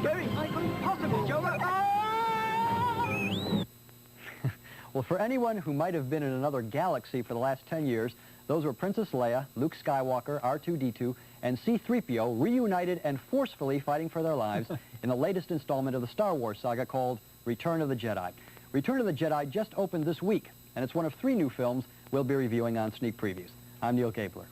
Very impossible, Joe. Well, for anyone who might have been in another galaxy for the last 10 years, those were Princess Leia, Luke Skywalker, R2-D2, and C3PO reunited and forcefully fighting for their lives in the latest installment of the Star Wars saga called Return of the Jedi. Return of the Jedi just opened this week, and it's one of 3 new films we'll be reviewing on Sneak Previews. I'm Neil Gabler.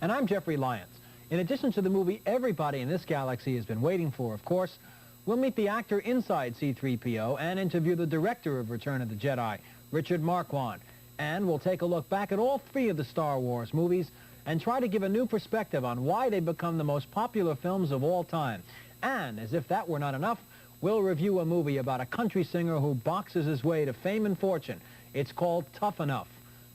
And I'm Jeffrey Lyons. In addition to the movie everybody in this galaxy has been waiting for, of course, we'll meet the actor inside C3PO and interview the director of Return of the Jedi, Richard Marquand. And we'll take a look back at all 3 of the Star Wars movies and try to give a new perspective on why they become the most popular films of all time. And, as if that were not enough, we'll review a movie about a country singer who boxes his way to fame and fortune. It's called Tough Enough.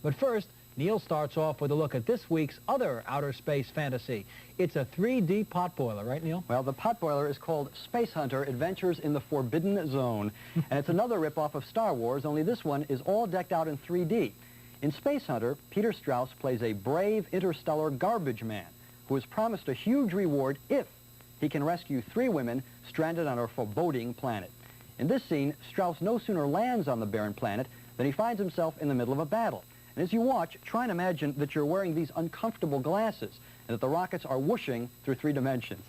But first, Neil starts off with a look at this week's other outer space fantasy. It's a 3D potboiler, right, Neil? Well, the potboiler is called Spacehunter: Adventures in the Forbidden Zone. And it's another ripoff of Star Wars, only this one is all decked out in 3D. In Spacehunter, Peter Strauss plays a brave interstellar garbage man who is promised a huge reward if he can rescue 3 women stranded on a foreboding planet. In this scene, Strauss no sooner lands on the barren planet than he finds himself in the middle of a battle. And as you watch, try and imagine that you're wearing these uncomfortable glasses and that the rockets are whooshing through 3 dimensions.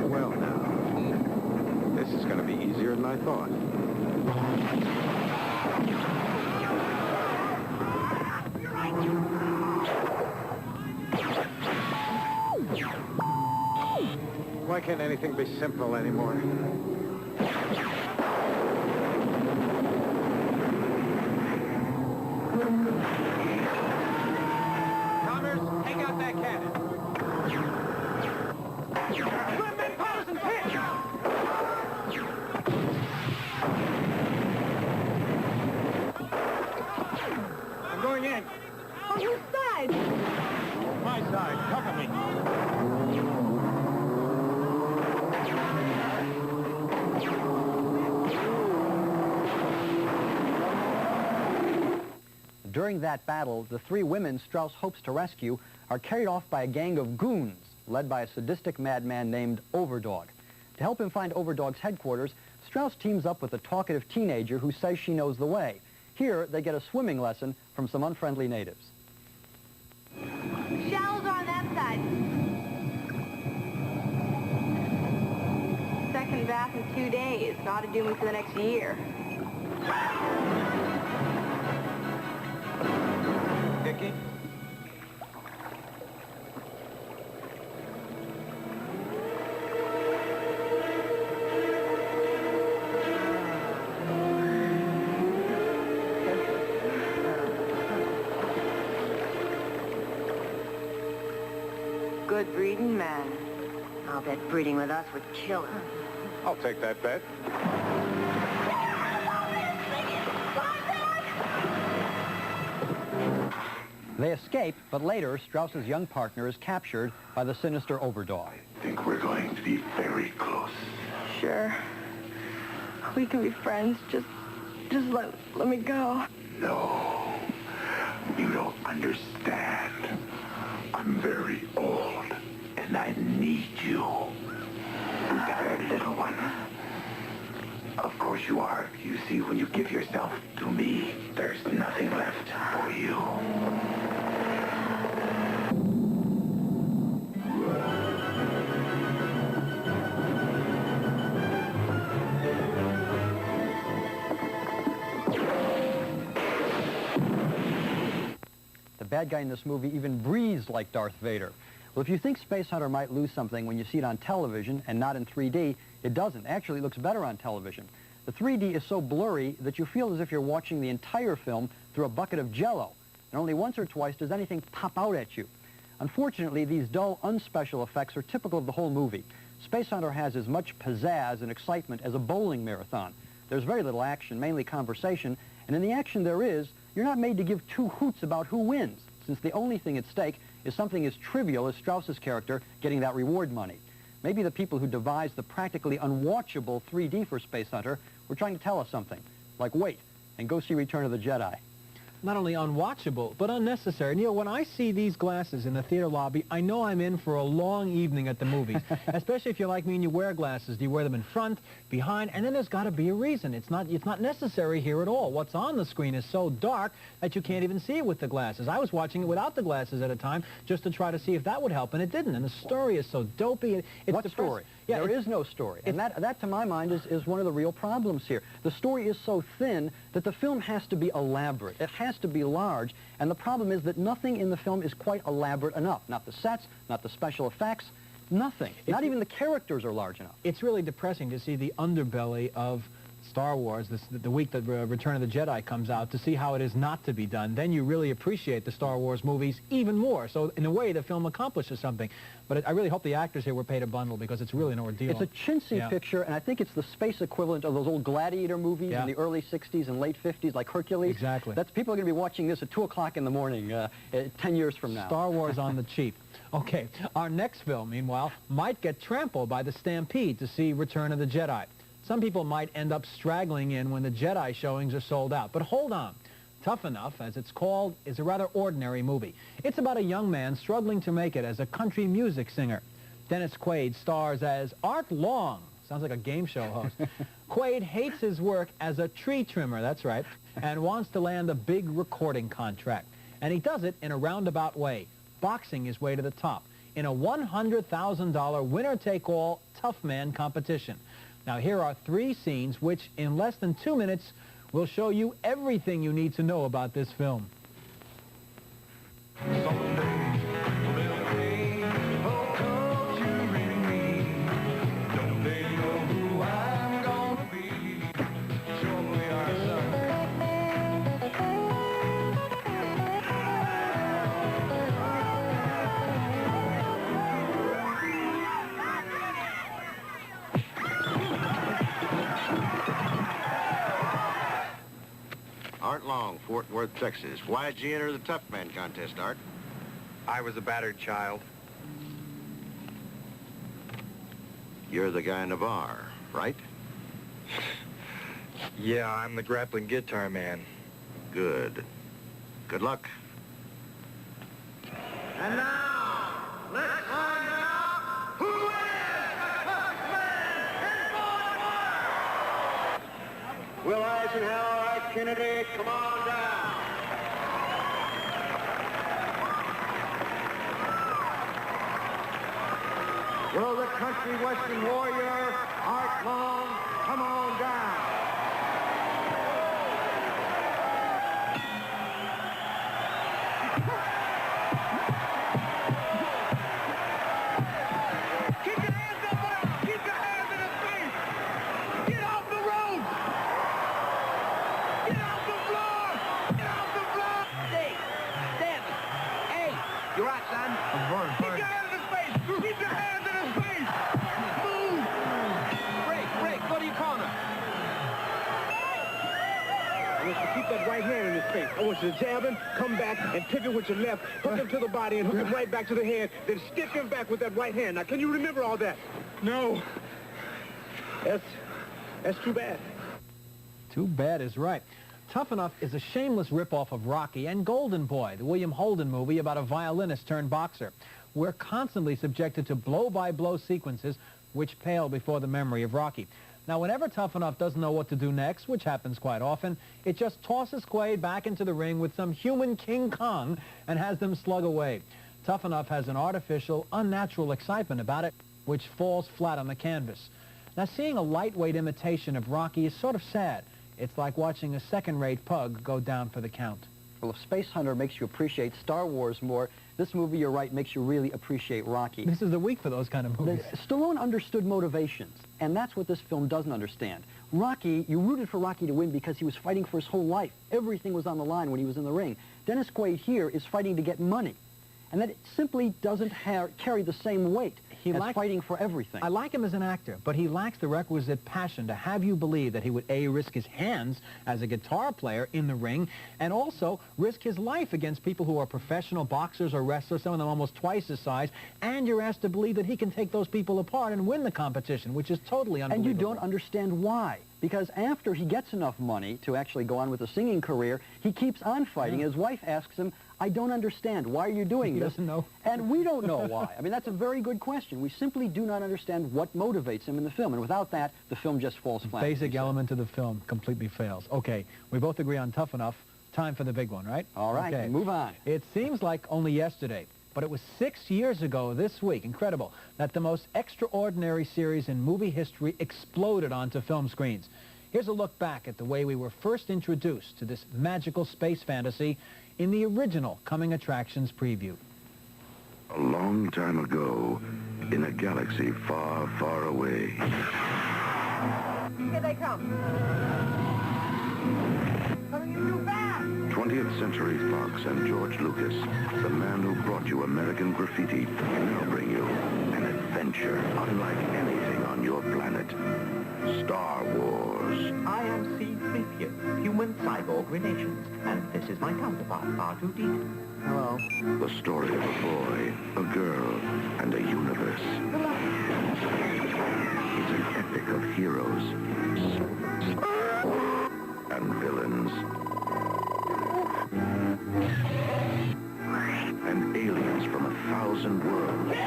Well, now, this is going to be easier than I thought. Why can't anything be simple anymore? Connors, take out that cannon. Swim, Patterson, pitch! I'm going in. On whose side? My side. Cover me. During that battle, the 3 women Strauss hopes to rescue are carried off by a gang of goons led by a sadistic madman named Overdog. To help him find Overdog's headquarters, Strauss teams up with a talkative teenager who says she knows the way. Here, they get a swimming lesson from some unfriendly natives. Shallows are on that side. Second bath in 2 days. Ought to do me for the next year. Dickie? Good breeding man. I'll bet breeding with us would kill her. I'll take that bet. They escape, but later, Strauss's young partner is captured by the sinister Overdog. I think we're going to be very close. Sure. We can be friends. Just let me go. No, you don't understand. I'm very old, and I need you. I'm tired, little one. Of course you are. You see, when you give yourself to me, there's nothing left for you. The bad guy in this movie even breathes like Darth Vader. Well, if you think Spacehunter might lose something when you see it on television and not in 3D, it doesn't. Actually, it looks better on television. The 3D is so blurry that you feel as if you're watching the entire film through a bucket of Jell-O, and only once or twice does anything pop out at you. Unfortunately, these dull, unspecial effects are typical of the whole movie. Spacehunter has as much pizzazz and excitement as a bowling marathon. There's very little action, mainly conversation, and in the action there is, you're not made to give 2 hoots about who wins, since the only thing at stake is something as trivial as Strauss's character getting that reward money. Maybe the people who devised the practically unwatchable 3D for Spacehunter were trying to tell us something, like wait and go see Return of the Jedi. not only unwatchable, but unnecessary. Neil, when I see these glasses in the theater lobby, I know I'm in for a long evening at the movies, especially if you're like me and you wear glasses. Do you wear them in front, behind? And then there's got to be a reason. It's not necessary here at all. What's on the screen is so dark that you can't even see it with the glasses. I was watching it without the glasses at a time just to try to see if that would help, and it didn't. And the story is so dopey. What story? Yeah, there is no story. And that, to my mind, is one of the real problems here. The story is so thin that the film has to be elaborate. It has to be large. And the problem is that nothing in the film is quite elaborate enough. Not the sets, not the special effects, nothing. Not even the characters are large enough. It's really depressing to see the underbelly of Star Wars, the week that Return of the Jedi comes out, to see how it is not to be done. Then you really appreciate the Star Wars movies even more. So in a way, the film accomplishes something. But I really hope the actors here were paid a bundle, because it's really an ordeal. It's a chintzy picture, and I think it's the space equivalent of those old gladiator movies in the early 60s and late 50s, like Hercules. Exactly. People are going to be watching this at 2 o'clock in the morning 10 years from now. Star Wars on the cheap. Okay, our next film, meanwhile, might get trampled by the stampede to see Return of the Jedi. Some people might end up straggling in when the Jedi showings are sold out. But hold on. Tough Enough, as it's called, is a rather ordinary movie. It's about a young man struggling to make it as a country music singer. Dennis Quaid stars as Art Long. Sounds like a game show host. Quaid hates his work as a tree trimmer, that's right, and wants to land a big recording contract. And he does it in a roundabout way, boxing his way to the top, in a $100,000 winner-take-all tough man competition. Now, here are 3 scenes which, in less than 2 minutes, will show you everything you need to know about this film. Art Long, Fort Worth, Texas. Why'd you enter the Tough Man contest, Art? I was a battered child. You're the guy in the bar, right? Yeah, I'm the grappling guitar man. Good. Good luck. And now, let's find out who is the Tough Man in Fort Worth! Will Eisenhower, Kennedy, come on down. Will the country western warrior, Art Long, come on down. Keep your hands up, Art. Keep your hands in his face. Get off the road. Get off the floor. Get off the floor. Hey, stand. Hey, you're right, son. Keep your hands in his face. Keep your hands in his face. Move. Break. Go to your corner. I want you to keep that right hand in his face. I want you to jab him, come back, and pivot with your left, hook him to the body, and hook him right back to the head, then stick him back with that right hand. Now, can you remember all that? No. That's too bad. Too bad is right. Tough Enough is a shameless ripoff of Rocky and Golden Boy, the William Holden movie about a violinist turned boxer. We're constantly subjected to blow-by-blow sequences which pale before the memory of Rocky. Now, whenever Tough Enough doesn't know what to do next, which happens quite often, it just tosses Quaid back into the ring with some human King Kong and has them slug away. Tough Enough has an artificial, unnatural excitement about it, which falls flat on the canvas. Now, seeing a lightweight imitation of Rocky is sort of sad. It's like watching a second-rate pug go down for the count. Well, if Spacehunter makes you appreciate Star Wars more, this movie, you're right, makes you really appreciate Rocky. This is the week for those kind of movies. Stallone understood motivations, and that's what this film doesn't understand. Rocky, you rooted for Rocky to win because he was fighting for his whole life. Everything was on the line when he was in the ring. Dennis Quaid here is fighting to get money, and that it simply doesn't carry the same weight. as fighting for everything. I like him as an actor, but he lacks the requisite passion to have you believe that he would A, risk his hands as a guitar player in the ring, and also risk his life against people who are professional boxers or wrestlers, some of them almost twice his size, and you're asked to believe that he can take those people apart and win the competition, which is totally unbelievable. And you don't understand why. Because after he gets enough money to actually go on with a singing career, he keeps on fighting. His wife asks him, I don't understand. Why are you doing this? He doesn't know. And we don't know why. I mean, that's a very good question. We simply do not understand what motivates him in the film. And without that, the film just falls flat. Basic element of the film completely fails. Okay, we both agree on Tough Enough. Time for the big one, right? All right, okay. Move on. It seems like only yesterday, but it was 6 years ago this week, incredible, that the most extraordinary series in movie history exploded onto film screens. Here's a look back at the way we were first introduced to this magical space fantasy in the original Coming Attractions preview. A long time ago, in a galaxy far, far away. Here they come. Coming in too fast. 20th Century Fox and George Lucas, the man who brought you American Graffiti, now bring you an adventure unlike anything on your planet. Star Wars. I am C3PO, human cyborg relations, and this is my counterpart, R2-D2. Hello. The story of a boy, a girl, and a universe. It's an epic of heroes and villains and aliens from 1,000 worlds.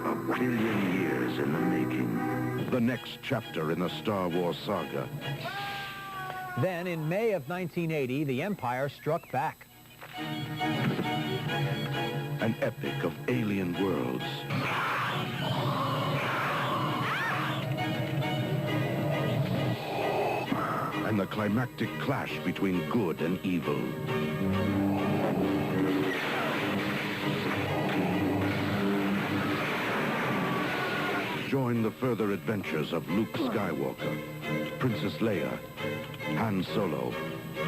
A billion years in the making. The next chapter in the Star Wars saga. Then, in May of 1980, the Empire struck back. An epic of alien worlds. And the climactic clash between good and evil. Join the further adventures of Luke Skywalker, Princess Leia, Han Solo,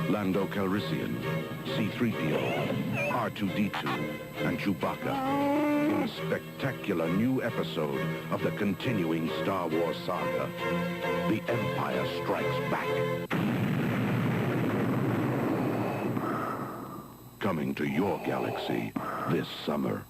Lando Calrissian, C3PO, R2-D2, and Chewbacca in a spectacular new episode of the continuing Star Wars saga, The Empire Strikes Back. Coming to your galaxy this summer.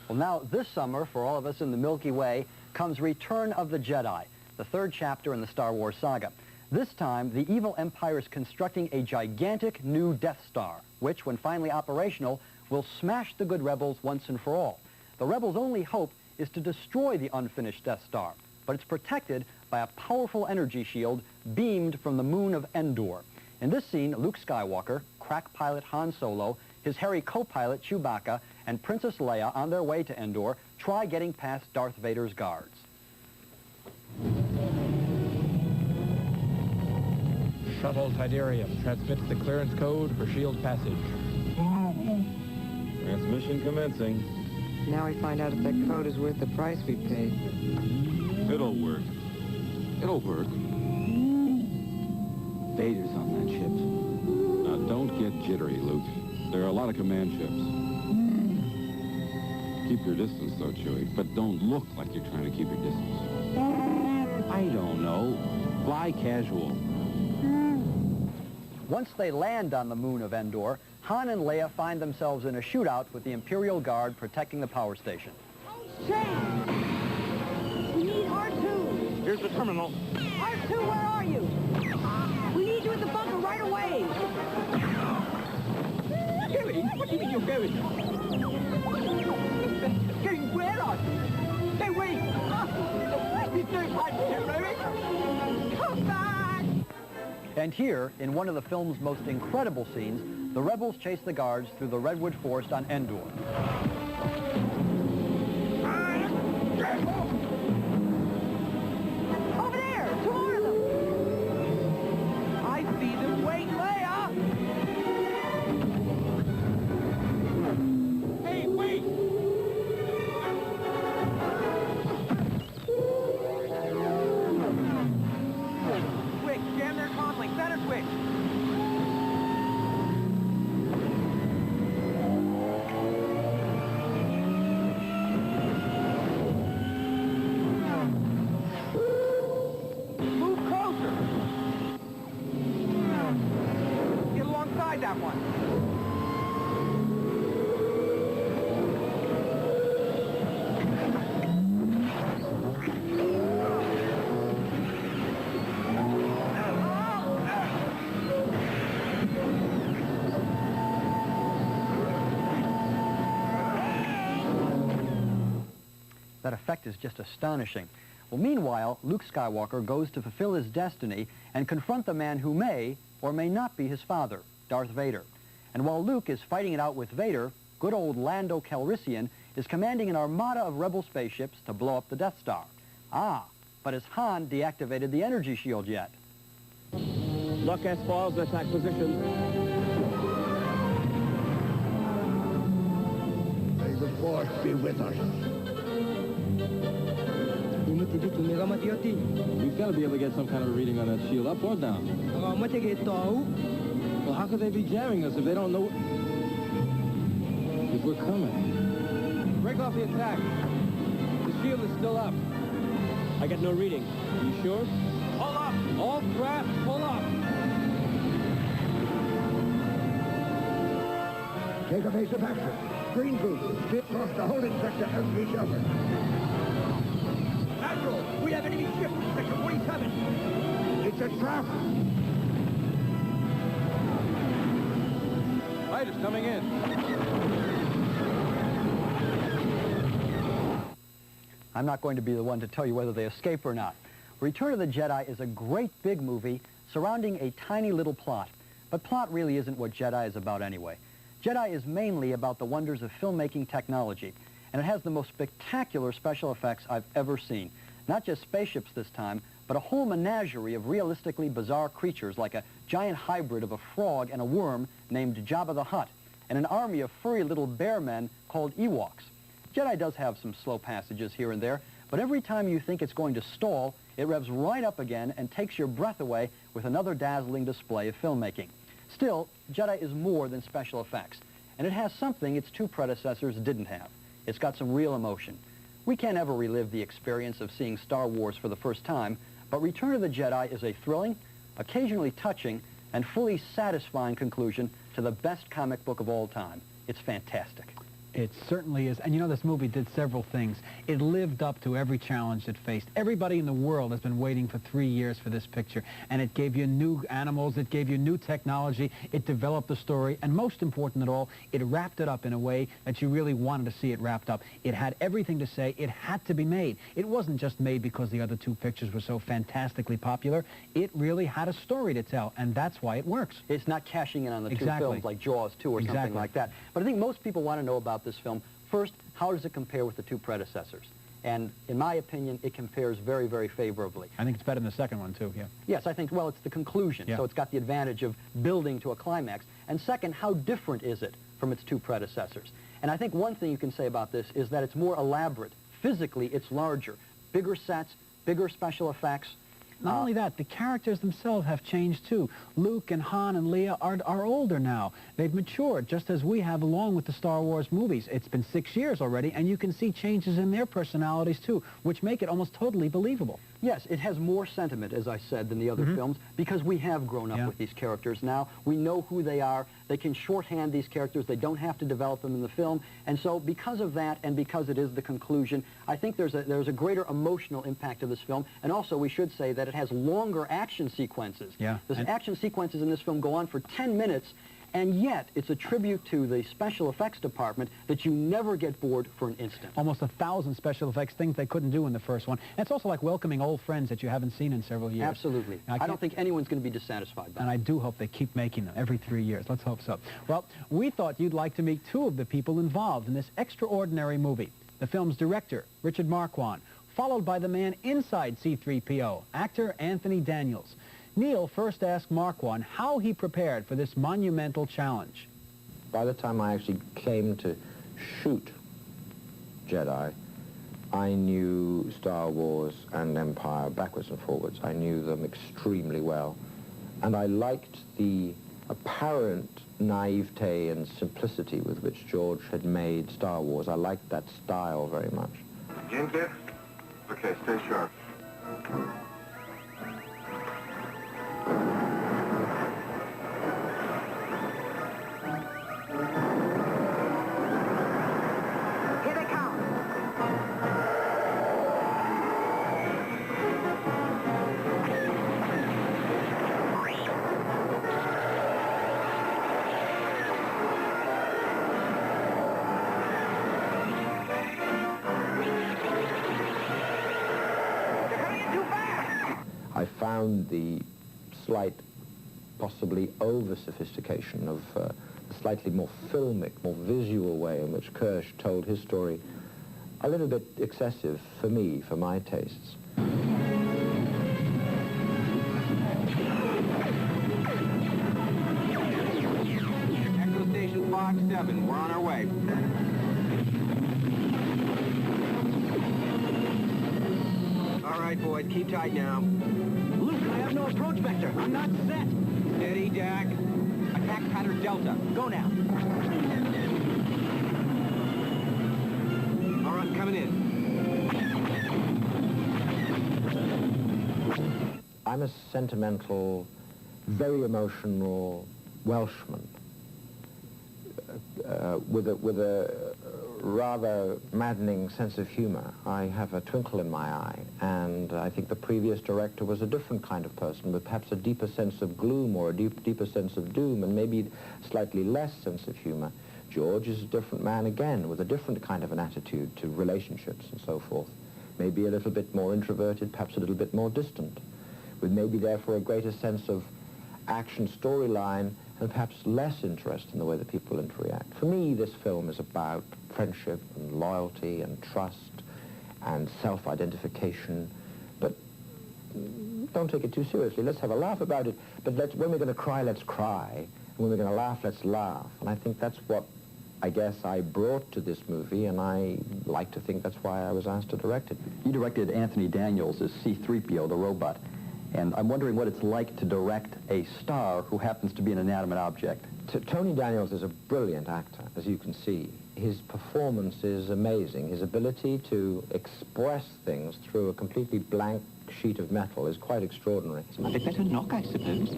Well, now, this summer, for all of us in the Milky Way, comes Return of the Jedi, the third chapter in the Star Wars saga. This time, the evil Empire is constructing a gigantic new Death Star, which, when finally operational, will smash the good rebels once and for all. The rebels' only hope is to destroy the unfinished Death Star, but it's protected by a powerful energy shield beamed from the moon of Endor. In this scene, Luke Skywalker, crack pilot Han Solo, his hairy co-pilot Chewbacca, and Princess Leia on their way to Endor try getting past Darth Vader's guards. Shuttle Tidarium transmits the clearance code for shield passage. Transmission commencing. Now we find out if that code is worth the price we paid. It'll work. It'll work. Vader's on that ship. Now, don't get jittery, Luke. There are a lot of command ships. Keep your distance, though, Chewie, but don't look like you're trying to keep your distance. I don't know. Fly casual. Once they land on the moon of Endor, Han and Leia find themselves in a shootout with the Imperial Guard protecting the power station. Change! We need R2! Here's the terminal. R2, where are you? We need you at the bunker right away! Kelly, what do you mean you're going? Going where are you? Hey, wait! There's no time to get ready! Come back! And here, in one of the film's most incredible scenes, the rebels chase the guards through the redwood forest on Endor. Over there! Two more of them! I see them! Wait, Leia! Hey, wait! Quick, jam their conflict, center switch! that one. That effect is just astonishing. Well, meanwhile, Luke Skywalker goes to fulfill his destiny and confront the man who may or may not be his father, Darth Vader. And while Luke is fighting it out with Vader, good old Lando Calrissian is commanding an armada of rebel spaceships to blow up the Death Star. Ah, but has Han deactivated the energy shield yet? Look as far as attack position. May the Force be with us. We've got to be able to get some kind of reading on that shield, up or down. Well, how could they be jamming us if they don't know if we're coming? Break off the attack. The shield is still up. I got no reading. You sure? Pull up! All craft, pull up! Take a base of action. Green boost. Spit across the holding sector as we shelter. Admiral, we have enemy ship, Sector 47. It's a trap. Fighters coming in. I'm not going to be the one to tell you whether they escape or not. Return of the Jedi is a great big movie surrounding a tiny little plot. But plot really isn't what Jedi is about anyway. Jedi is mainly about the wonders of filmmaking technology, and it has the most spectacular special effects I've ever seen. Not just spaceships this time, but a whole menagerie of realistically bizarre creatures like a giant hybrid of a frog and a worm named Jabba the Hutt, and an army of furry little bear men called Ewoks. Jedi does have some slow passages here and there, but every time you think it's going to stall, it revs right up again and takes your breath away with another dazzling display of filmmaking. Still, Jedi is more than special effects, and it has something its two predecessors didn't have. It's got some real emotion. We can't ever relive the experience of seeing Star Wars for the first time, but Return of the Jedi is a thrilling, occasionally touching, and fully satisfying conclusion to the best comic book of all time. It's fantastic. It certainly is. And you know, this movie did several things. It lived up to every challenge it faced. Everybody in the world has been waiting for 3 years for this picture. And it gave you new animals. It gave you new technology. It developed the story. And most important at all, it wrapped it up in a way that you really wanted to see it wrapped up. It had everything to say. It had to be made. It wasn't just made because the other two pictures were so fantastically popular. It really had a story to tell. And that's why it works. It's not cashing in on the two films like Jaws 2 or something like that. But I think most people want to know about this film. First, how does it compare with the two predecessors? And in my opinion, it compares very, very favorably. I think it's better than the second one, too, yeah. Yes, I think, well, it's the conclusion, so it's got the advantage of building to a climax. And second, how different is it from its two predecessors? And I think one thing you can say about this is that it's more elaborate. Physically, it's larger. Bigger sets, bigger special effects. Not only that, the characters themselves have changed too. Luke and Han and Leia are older now. They've matured, just as we have along with the Star Wars movies. It's been 6 years already, and you can see changes in their personalities too, which make it almost totally believable. Yes, it has more sentiment, as I said, than the other films, because we have grown up with these characters now. We know who they are. They can shorthand these characters. They don't have to develop them in the film. And so because of that, and because it is the conclusion, I think there's a greater emotional impact of this film. And also, we should say that it has longer action sequences. Yeah. The action sequences in this film go on for 10 minutes, and yet it's a tribute to the special effects department that you never get bored for an instant. Almost 1,000 special effects, things they couldn't do in the first one. And it's also like welcoming old friends that you haven't seen in several years. Absolutely. I don't think anyone's going to be dissatisfied by it. And I do hope they keep making them every 3 years. Let's hope so. Well, we thought you'd like to meet two of the people involved in this extraordinary movie. The film's director, Richard Marquand, followed by the man inside C3PO, actor Anthony Daniels. Neil first asked Marquand how he prepared for this monumental challenge. By the time I actually came to shoot Jedi, I knew Star Wars and Empire backwards and forwards. I knew them extremely well. And I liked the apparent naivete and simplicity with which George had made Star Wars. I liked that style very much. Jim kit? Okay, stay sharp. found the slight, possibly over-sophistication of a slightly more filmic, more visual way in which Kirsch told his story a little bit excessive for me, for my tastes. Echo Station Fox 7, we're on our way. All right, boys, keep tight now. Luke, I have no approach vector. I'm not set. Steady, Jack. Attack pattern Delta. Go now. All right, coming in. I'm a sentimental, very emotional Welshman with a rather maddening sense of humor. I have a twinkle in my eye, and I think the previous director was a different kind of person with perhaps a deeper sense of gloom or a deeper sense of doom, and maybe slightly less sense of humor. George is a different man again, with a different kind of an attitude to relationships and so forth. Maybe a little bit more introverted, perhaps a little bit more distant, with maybe therefore a greater sense of action storyline and perhaps less interest in the way that people interact. For me, this film is about friendship and loyalty and trust and self-identification, but don't take it too seriously. Let's have a laugh about it, but when we're going to cry, let's cry, and when we're going to laugh, let's laugh. And I think that's what I guess I brought to this movie, and I like to think that's why I was asked to direct it. You directed Anthony Daniels as C3PO, the robot. And I'm wondering what it's like to direct a star who happens to be an inanimate object. Tony Daniels is a brilliant actor, as you can see. His performance is amazing. His ability to express things through a completely blank sheet of metal is quite extraordinary. A bit better knock, I suppose.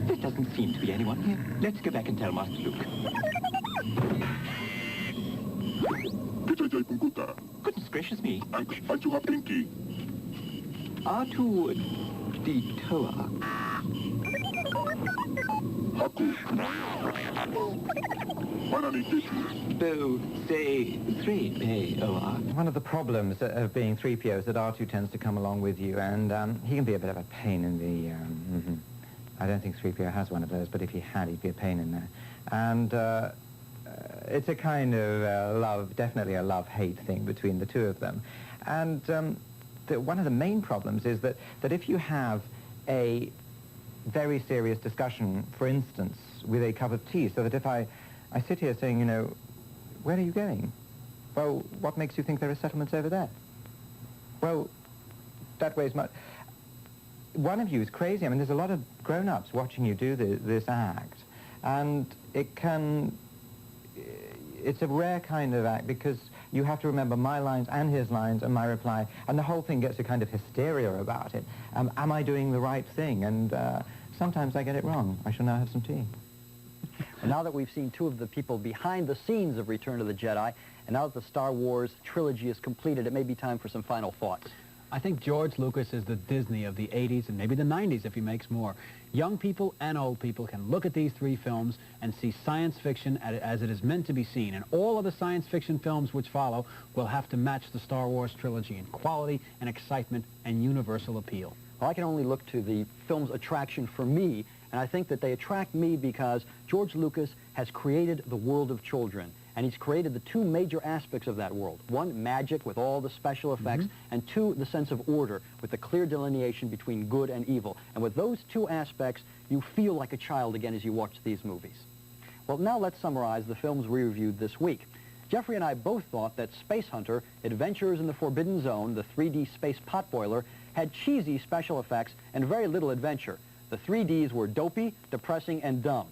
There doesn't seem to be anyone here. Let's go back and tell Master Luke. Goodness gracious me. Pinky. R2D-Toa. Bo, say, 3PO. One of the problems of being 3PO is that R2 tends to come along with you, and he can be a bit of a pain in the... I don't think 3PO has one of those, but if he had, he'd be a pain in there. And it's a kind of definitely a love-hate thing between the two of them. And one of the main problems is that if you have a very serious discussion, for instance, with a cup of tea, so that if I sit here saying, you know, where are you going? Well, what makes you think there are settlements over there? Well, that weighs much. One of you is crazy. I mean, there's a lot of grown-ups watching you do this act, and it's a rare kind of act because you have to remember my lines and his lines and my reply, and the whole thing gets a kind of hysteria about it. Am I doing the right thing? And sometimes I get it wrong. I shall now have some tea. Well, now that we've seen two of the people behind the scenes of Return of the Jedi, and now that the Star Wars trilogy is completed, it may be time for some final thoughts. I think George Lucas is the Disney of the 80s and maybe the 90s if he makes more. Young people and old people can look at these three films and see science fiction as it is meant to be seen. And all of the science fiction films which follow will have to match the Star Wars trilogy in quality and excitement and universal appeal. Well, I can only look to the film's attraction for me, and I think that they attract me because George Lucas has created the world of children. And he's created the two major aspects of that world. One, magic with all the special effects, and two, the sense of order with the clear delineation between good and evil. And with those two aspects, you feel like a child again as you watch these movies. Well, now let's summarize the films we reviewed this week. Jeffrey and I both thought that Spacehunter, Adventures in the Forbidden Zone, the 3D space potboiler, had cheesy special effects and very little adventure. The 3Ds were dopey, depressing, and dumb.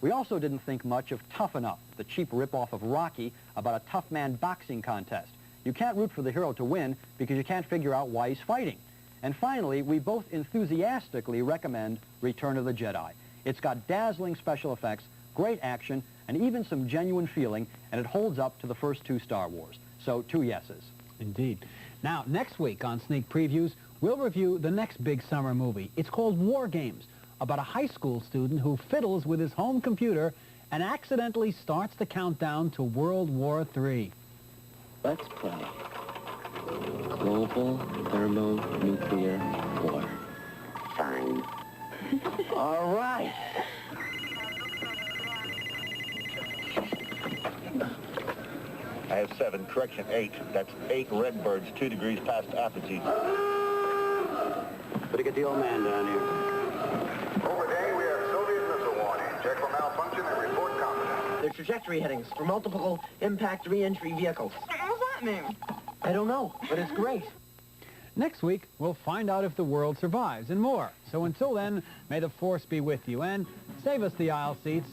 We also didn't think much of Tough Enough, the cheap rip-off of Rocky about a tough man boxing contest. You can't root for the hero to win because you can't figure out why he's fighting. And finally, we both enthusiastically recommend Return of the Jedi. It's got dazzling special effects, great action, and even some genuine feeling, and it holds up to the first two Star Wars. So 2 yeses. Indeed. Now, next week on Sneak Previews, we'll review the next big summer movie. It's called War Games, about a high school student who fiddles with his home computer and accidentally starts the countdown to World War III. Let's play. Global thermonuclear war. Fine. All right. I have 7, correction 8. That's 8 redbirds, 2 degrees past apogee. Better get the old man down here. Overday, we have Soviet missile warning. Check for malfunction and report competent. Their trajectory headings for multiple impact re-entry vehicles. What's that mean? I don't know, but it's great. Next week, we'll find out if the world survives and more. So until then, may the Force be with you and save us the aisle seats.